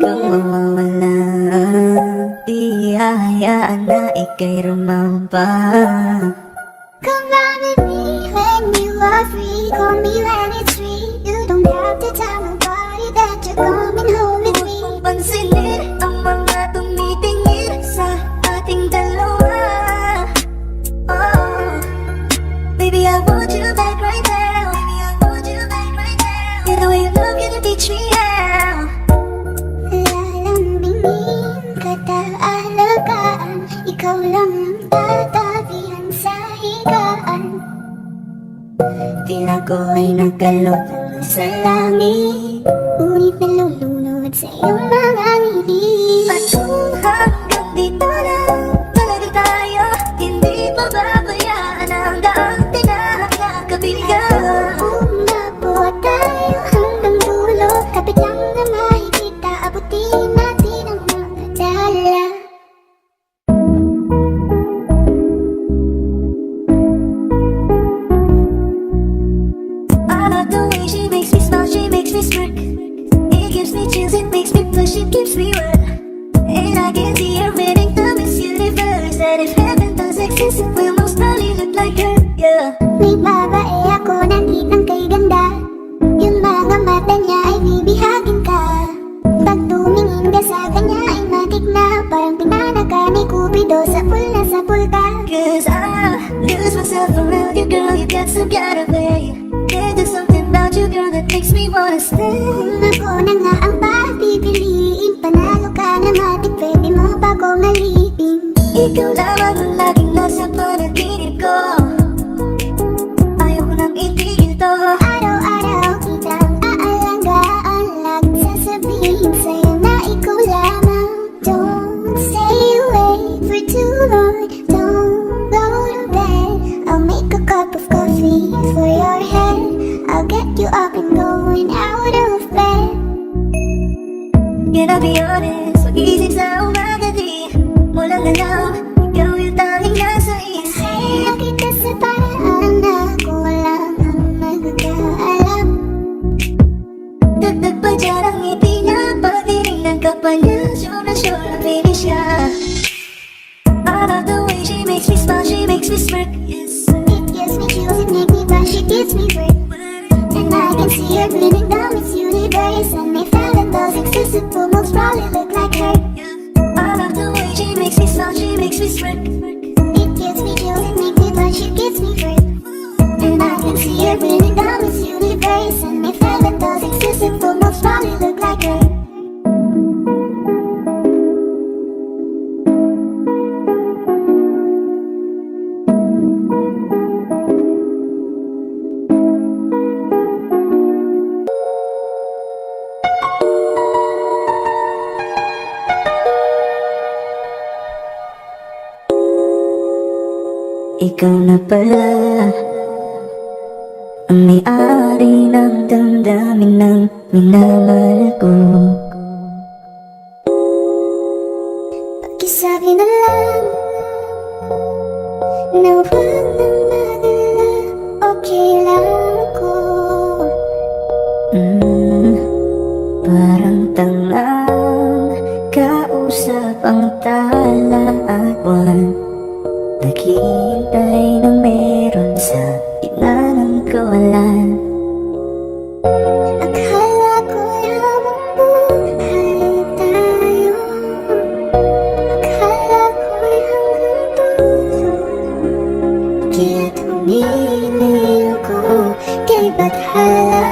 kang mawawala. Di hahayaan na ika'y rumampa. Come round with me when you are free. Call me when it's free. You don't have to tell nobody that you're coming home with me. Pansinin ang mga tumitingin sa ating dalawa. Oh, baby, I want you back right now. Baby, I want you back right now. Yeah, the way you love, you can teach me how. Lalambingin kataalagaan. Ikaw lang ang tatabihan sa higaan. Tila ko ay nagkalot sa langit, Ngunit nalulunod sa iyong mga ngiti. at kung hanggang dito lang talaga tayo, hindi pababayaan ang daang tinahak na kabigan. Umabot tayo hanggang dulo. Kapit lang na makikita. Abutin natin ang mga dala. I love the way she makes me smile, she makes me smirk. It gives me chills, it makes me blush, it keeps me wet. And I can see her winning the Miss Universe. That if heaven does exist, it will most probably look like her, yeah. May babae ako na kitang kay ganda. Yung mga mata niya ay bibihagin ka. Pag tumingin ka sa kanya ay matik na. Parang pinanaka ni Cupido sa pool na sa pool ka. Cause I lose myself around you, girl, you got some kind of way. There's something about you, girl, that makes me wanna stay. Kung ako na nga ang papipiliin, panalo ka na matik, pwede mo pa kong alipin. Ikaw lamang ang laging nasa panaginip ko. Ayaw ko nang itigil to. Araw-araw kitang aalanggaan, laging sasabihin sa'yo na ikaw lamang. Don't stay away for too long, don't go to bed. I'll make a cup of coffee for your head. I'll get you up and going out of bed. Can I be honest? Mag-iisip sa umaga di mo lang alam, ikaw yung tanging nasa isip. Sa'yo kita sa paraan na ako lang ang nagkakaalam. Dagdag pa dyan ang ngiti niya, pagdiringnan ka pa niya, sure na finish siya. I love the way she makes me smile, she makes me smirk, yes. It gives me chills, it makes me blush, it gives me breath. And I can see her grinning down Miss Universe. And if heaven does exist, it will most probably look like her. I love the way she makes me smile, she makes me smirk. It gives me chills, it makes me blush, it gives me breath. And I can see her grinning down Miss Universe. And if heaven does exist, it will most probably look like her. Ikaw na pala ang may-ari ng damdamin ng minamahal ko. Pakisabi na lang na huwag nang mag-alala, okay lang ako. Parang tangang kausap ang tala at buwan, naghihintay ng meron sa gitna ng kawalan. Akala ko lamang buhay tayo. Akala ko'y hanggang dulo. Kaya't humili ako kay Bathala.